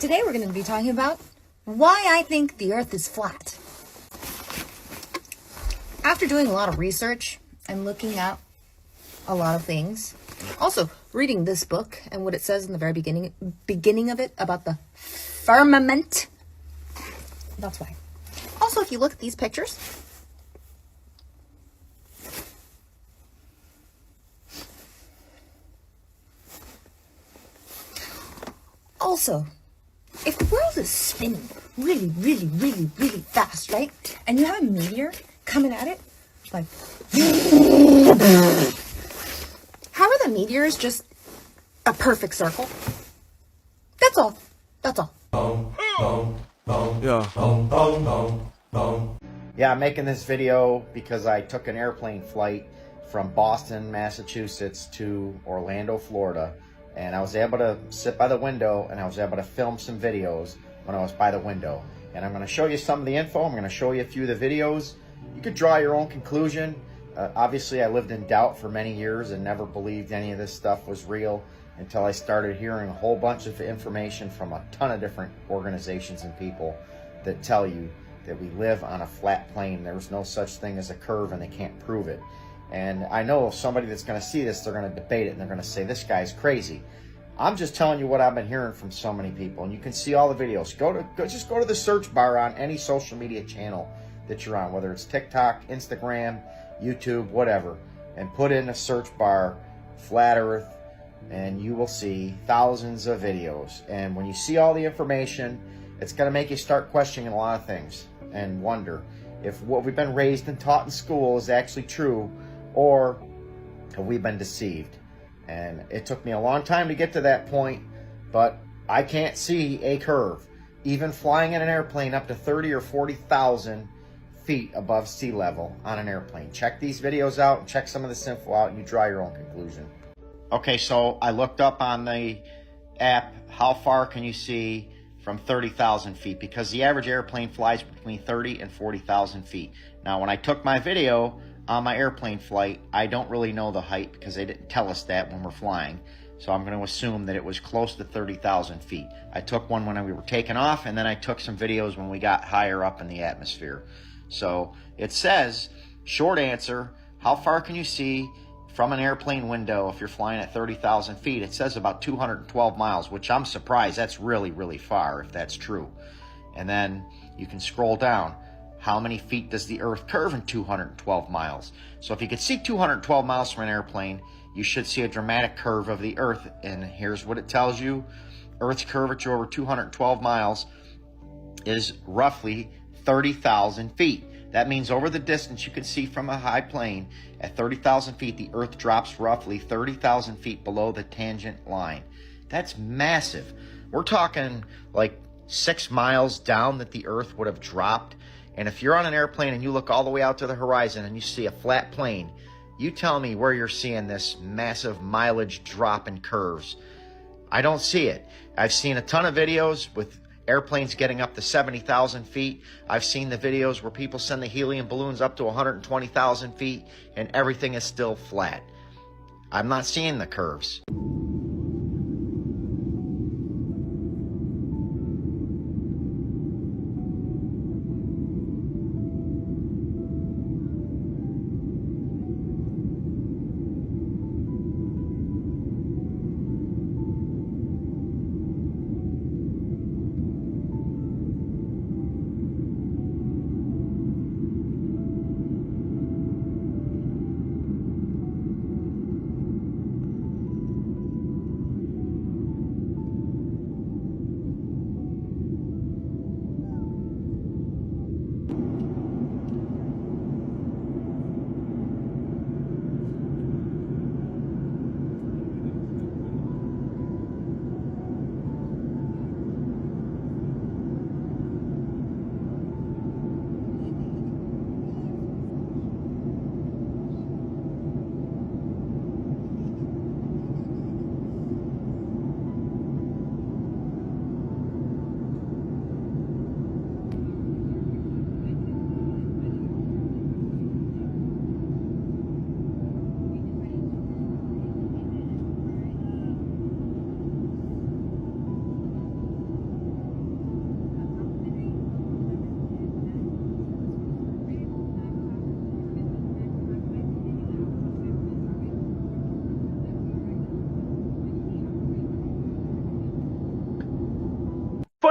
Today we're going to be talking about why I think the earth is flat. After doing a lot of research and looking at a lot of things, also reading this book and what it says in the very beginning of it about the firmament, that's why. Also, if you look at these pictures, also, if the world is spinning really, really, really, really fast, right? And you have a meteor coming at it, like, how are the meteors just a perfect circle? That's all. That's all. Yeah, I'm making this video because I took an airplane flight from Boston, Massachusetts to Orlando, Florida. And I was able to sit by the window and I was able to film some videos when I was by the window. And I'm going to show you some of the info. I'm going to show you a few of the videos. You could draw your own conclusion. Obviously, I lived in doubt for many years and never believed any of this stuff was real until I started hearing a whole bunch of information from a ton of different organizations and people that tell you that we live on a flat plane. There's no such thing as a curve and they can't prove it. And I know if somebody that's going to see this, they're going to debate it and they're going to say, this guy's crazy. I'm just telling you what I've been hearing from so many people. And you can see all the videos. Just go to the search bar on any social media channel that you're on, whether it's TikTok, Instagram, YouTube, whatever, and put in a search bar, Flat Earth, and you will see thousands of videos. And when you see all the information, it's going to make you start questioning a lot of things and wonder if what we've been raised and taught in school is actually true, or have we been deceived? And it took me a long time to get to that point, but I can't see a curve. Even flying in an airplane up to 30 or 40,000 feet above sea level on an airplane. Check these videos out and check some of this info out and you draw your own conclusion. Okay, so I looked up on the app, how far can you see from 30,000 feet? Because the average airplane flies between 30 and 40,000 feet. Now, when I took my video on my airplane flight, I don't really know the height because they didn't tell us that when we're flying. So I'm going to assume that it was close to 30,000 feet. I took one when we were taking off, and then I took some videos when we got higher up in the atmosphere. So it says, short answer, how far can you see from an airplane window if you're flying at 30,000 feet? It says about 212 miles, which I'm surprised. That's really, really far if that's true. And then you can scroll down. How many feet does the Earth curve in 212 miles? So if you could see 212 miles from an airplane, you should see a dramatic curve of the Earth. And here's what it tells you. Earth's curvature over 212 miles is roughly 30,000 feet. That means over the distance you can see from a high plane, at 30,000 feet, the Earth drops roughly 30,000 feet below the tangent line. That's massive. We're talking like 6 miles down that the Earth would have dropped. And if you're on an airplane and you look all the way out to the horizon and you see a flat plane, you tell me where you're seeing this massive mileage drop in curves. I don't see it. I've seen a ton of videos with airplanes getting up to 70,000 feet. I've seen the videos where people send the helium balloons up to 120,000 feet and everything is still flat. I'm not seeing the curves.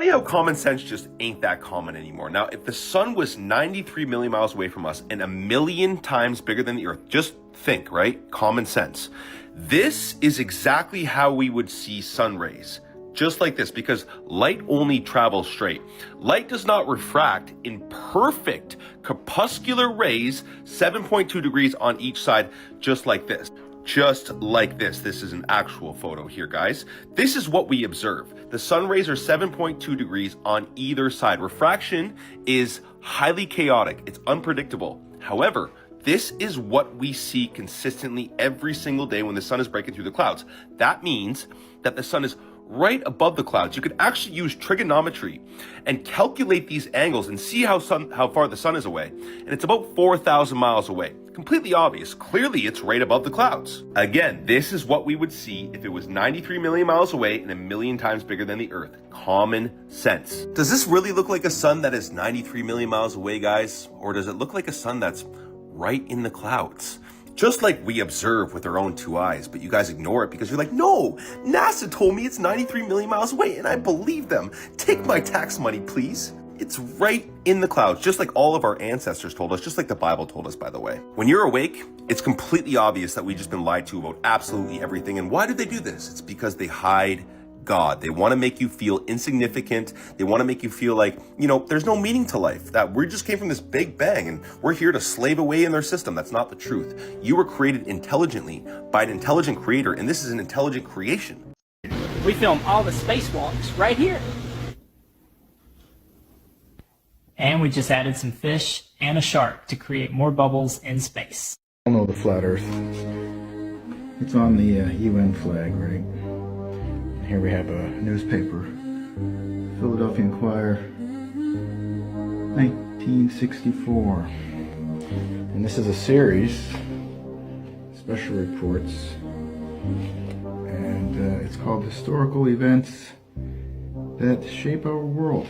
funny how common sense just ain't that common anymore. Now, if the sun was 93 million miles away from us and 1,000,000 times bigger than the Earth, just think, right? Common sense. This is exactly how we would see sun rays. Just like this, because light only travels straight. Light does not refract in perfect crepuscular rays, 7.2 degrees on each side, just like this. Just like this. This is an actual photo here, guys. This is what we observe. The sun rays are 7.2 degrees on either side. Refraction is highly chaotic. It's unpredictable. However, this is what we see consistently every single day when the sun is breaking through the clouds. That means that the sun is right above the clouds. You could actually use trigonometry and calculate these angles and see how far the sun is away. And it's about 4,000 miles away. Completely obvious. Clearly, it's right above the clouds. Again, this is what we would see if it was 93 million miles away and 1,000,000 times bigger than the Earth. Common sense. Does this really look like a sun that is 93 million miles away, guys? Or does it look like a sun that's right in the clouds? Just like we observe with our own two eyes, but you guys ignore it because you're like, no, NASA told me it's 93 million miles away and I believe them. Take my tax money, please. It's right in the clouds, just like all of our ancestors told us, just like the Bible told us, by the way. When you're awake, it's completely obvious that we've just been lied to about absolutely everything. And why do they do this? It's because they hide God. They want to make you feel insignificant. They want to make you feel like, there's no meaning to life, that we just came from this big bang and we're here to slave away in their system. That's not the truth. You were created intelligently by an intelligent creator, and this is an intelligent creation. We film all the spacewalks right here. And we just added some fish and a shark to create more bubbles in space. I know the flat Earth. It's on the UN flag, right? Here we have a newspaper, Philadelphia Inquirer, 1964. And this is a series, special reports, and it's called Historical Events That Shape Our World.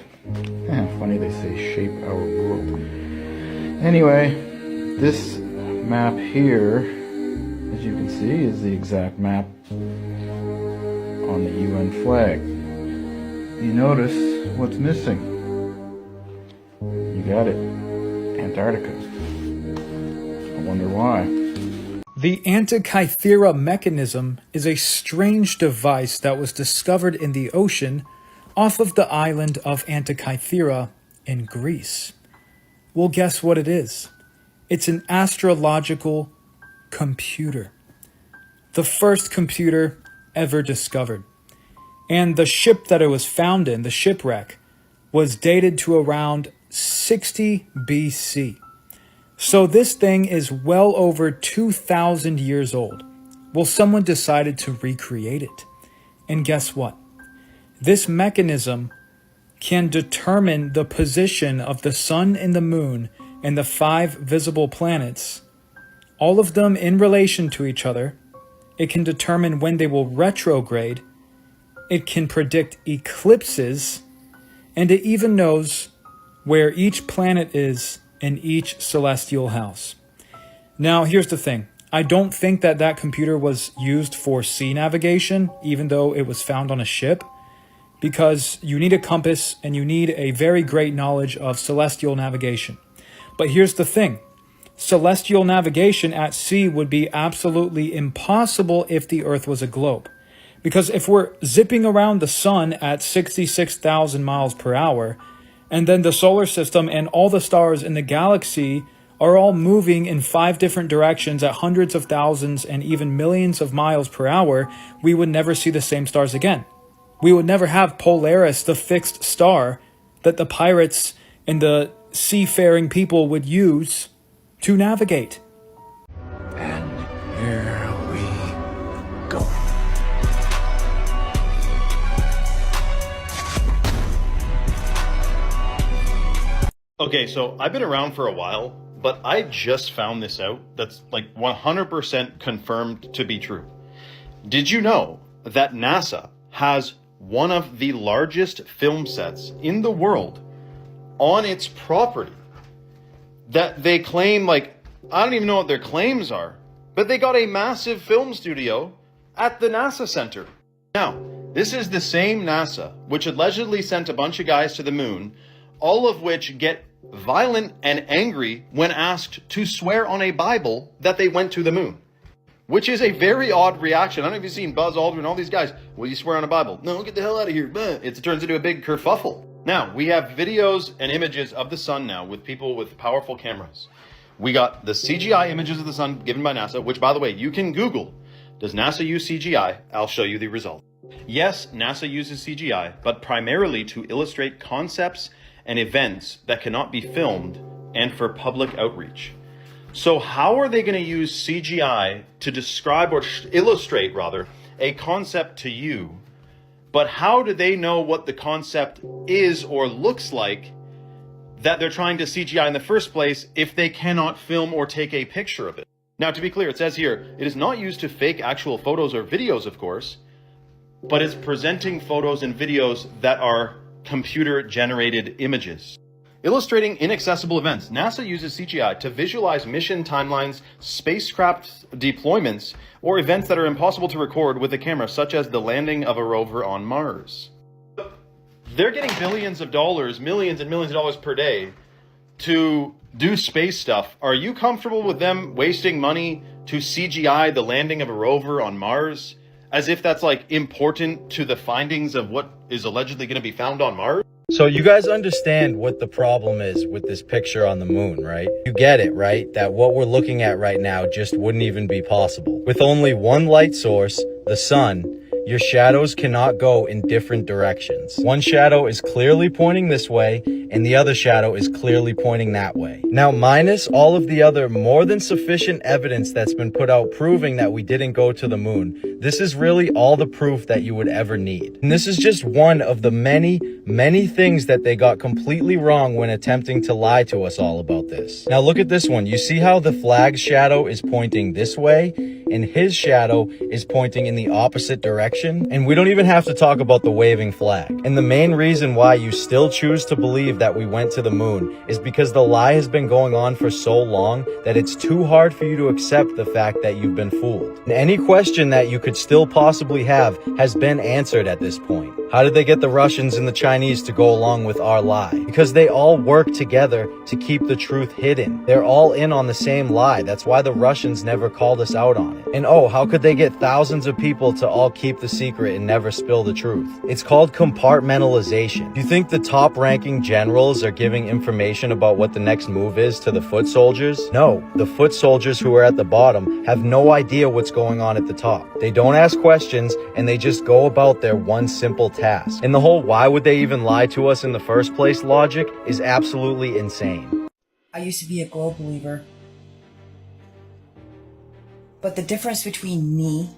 Funny they say shape our world. Anyway, this map here, as you can see, is the exact map on the UN flag. You notice what's missing. You got it. Antarctica. I wonder why. The Antikythera mechanism is a strange device that was discovered in the ocean off of the island of Antikythera in Greece. Well, guess what it is? It's an astrological computer. The first computer ever discovered. And the ship that it was found in, the shipwreck, was dated to around 60 BC. So this thing is well over 2,000 years old. Well, someone decided to recreate it. And guess what? This mechanism can determine the position of the sun and the moon and the 5 visible planets, all of them in relation to each other. It can determine when they will retrograde. It can predict eclipses. And it even knows where each planet is in each celestial house. Now, here's the thing. I don't think that that computer was used for sea navigation, even though it was found on a ship, because you need a compass and you need a very great knowledge of celestial navigation. But here's the thing. Celestial navigation at sea would be absolutely impossible if the Earth was a globe. Because if we're zipping around the sun at 66,000 miles per hour, and then the solar system and all the stars in the galaxy are all moving in 5 different directions at hundreds of thousands and even millions of miles per hour, we would never see the same stars again. We would never have Polaris, the fixed star that the pirates and the seafaring people would use to navigate. And here we go. Okay, so I've been around for a while, but I just found this out that's like 100% confirmed to be true. Did you know that NASA has one of the largest film sets in the world on its property? That they claim, I don't even know what their claims are, but they got a massive film studio at the NASA center. Now, This is the same NASA which allegedly sent a bunch of guys to the moon, all of which get violent and angry when asked to swear on a Bible that they went to the moon. Which is a very odd reaction. I don't know if you've seen Buzz Aldrin and all these guys. Will you swear on a Bible? No, get the hell out of here. It turns into a big kerfuffle. Now, we have videos and images of the sun now with people with powerful cameras. We got the CGI images of the sun given by NASA, which, by the way, you can Google. Does NASA use CGI? I'll show you the result. Yes, NASA uses CGI, but primarily to illustrate concepts and events that cannot be filmed and for public outreach. So how are they going to use CGI to describe or illustrate, rather, a concept to you? But how do they know what the concept is or looks like that they're trying to CGI in the first place if they cannot film or take a picture of it? Now, to be clear, it says here, it is not used to fake actual photos or videos, of course, but it's presenting photos and videos that are computer-generated images. Illustrating inaccessible events, NASA uses CGI to visualize mission timelines, spacecraft deployments, or events that are impossible to record with a camera, such as the landing of a rover on Mars. They're getting billions of dollars, millions and millions of dollars per day to do space stuff. Are you comfortable with them wasting money to CGI the landing of a rover on Mars? As if that's like important to the findings of what is allegedly going to be found on Mars? So you guys understand what the problem is with this picture on the moon, right? You get it, right? That what we're looking at right now just wouldn't even be possible. With only one light source, the sun, your shadows cannot go in different directions. One shadow is clearly pointing this way, and the other shadow is clearly pointing that way. Now, minus all of the other more than sufficient evidence that's been put out proving that we didn't go to the moon, this is really all the proof that you would ever need. And this is just one of the many, many things that they got completely wrong when attempting to lie to us all about this. Now, look at this one. You see how the flag's shadow is pointing this way, and his shadow is pointing in the opposite direction? And we don't even have to talk about the waving flag. And the main reason why you still choose to believe that we went to the moon is because the lie has been going on for so long that it's too hard for you to accept the fact that you've been fooled. And any question that you could still possibly have has been answered at this point. How did they get the Russians and the Chinese to go along with our lie? Because they all work together to keep the truth hidden. They're all in on the same lie. That's why the Russians never called us out on it. And oh, how could they get thousands of people to all keep the secret and never spill the truth? It's called compartmentalization. Do you think the top-ranking generals are giving information about what the next move is to the foot soldiers? No, the foot soldiers who are at the bottom have no idea what's going on at the top. They don't ask questions, and they just go about their one simple task. And the whole why would they even lie to us in the first place logic is absolutely insane. I used to be a globe believer. But the difference between me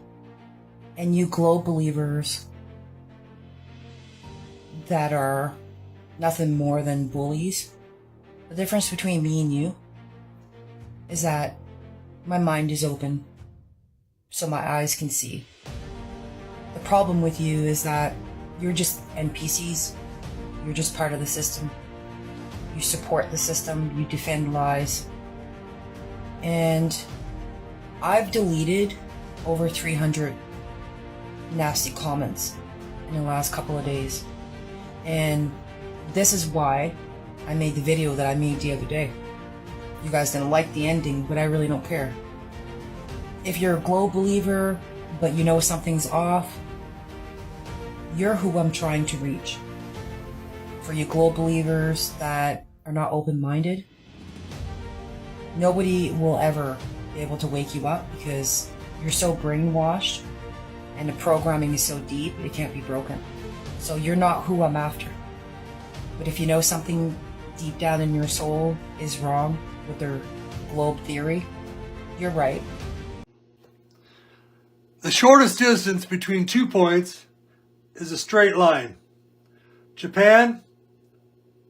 and you globe believers that are nothing more than bullies, the difference between me and you is that my mind is open so my eyes can see. The problem with you is that you're just NPCs. You're just part of the system. You support the system. You defend lies. And I've deleted over 300 nasty comments in the last couple of days. And this is why I made the video that I made the other day. You guys didn't like the ending, but I really don't care. If you're a globe believer, but you know something's off, you're who I'm trying to reach. For you globe believers that are not open-minded, nobody will ever be able to wake you up because you're so brainwashed and the programming is so deep it can't be broken. So you're not who I'm after. But if you know something deep down in your soul is wrong with their globe theory, you're right. The shortest distance between 2 points is a straight line. Japan,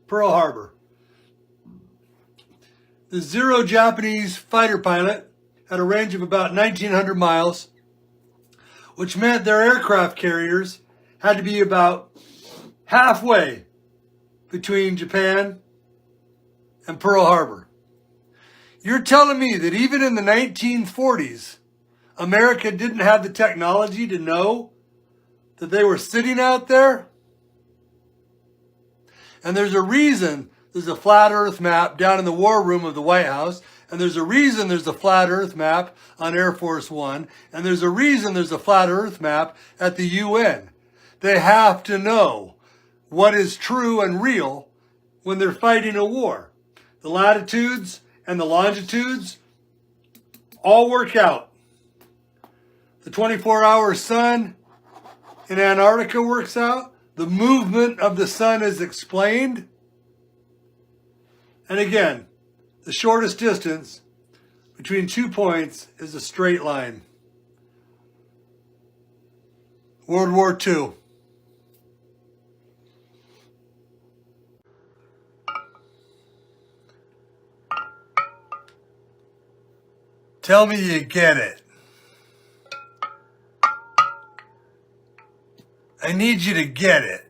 Pearl Harbor. The Zero Japanese fighter pilot had a range of about 1,900 miles, which meant their aircraft carriers had to be about halfway between Japan and Pearl Harbor. You're telling me that even in the 1940s, America didn't have the technology to know that they were sitting out there. And there's a reason there's a flat earth map down in the war room of the White House. And there's a reason there's a flat earth map on Air Force One. And there's a reason there's a flat earth map at the UN. They have to know what is true and real when they're fighting a war. The latitudes and the longitudes all work out. The 24-hour sun in Antarctica works out. The movement of the sun is explained. And again, the shortest distance between 2 points is a straight line. World War II. Tell me you get it. I need you to get it.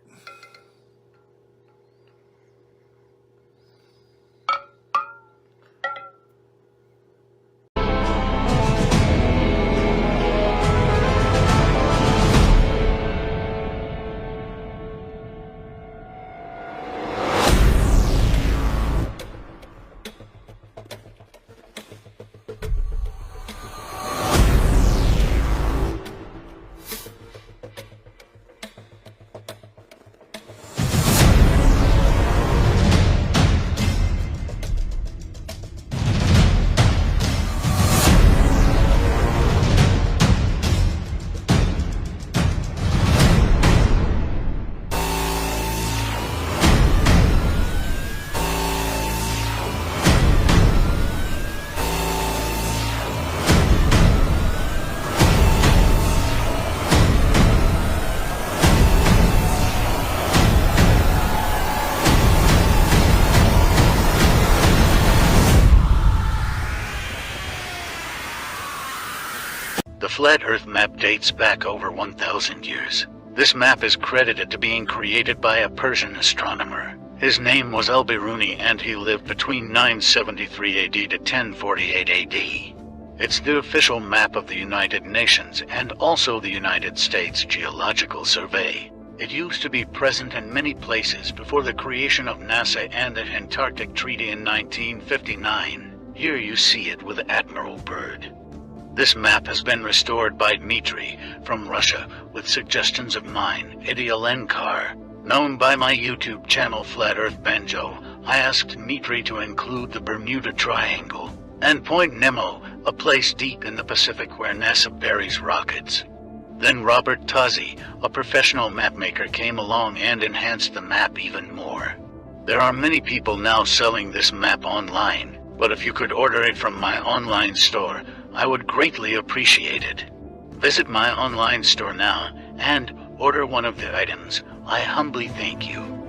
The flat Earth map dates back over 1,000 years. This map is credited to being created by a Persian astronomer. His name was Al-Biruni and he lived between 973 AD to 1048 AD. It's the official map of the United Nations and also the United States Geological Survey. It used to be present in many places before the creation of NASA and the Antarctic Treaty in 1959. Here you see it with Admiral Byrd. This map has been restored by Dmitry from Russia with suggestions of mine, Idia Lenkar. Known by my YouTube channel Flat Earth Banjo, I asked Dmitry to include the Bermuda Triangle and Point Nemo, a place deep in the Pacific where NASA buries rockets. Then Robert Tozzi, a professional mapmaker, came along and enhanced the map even more. There are many people now selling this map online, but if you could order it from my online store, I would greatly appreciate it. Visit my online store now and order one of the items. I humbly thank you.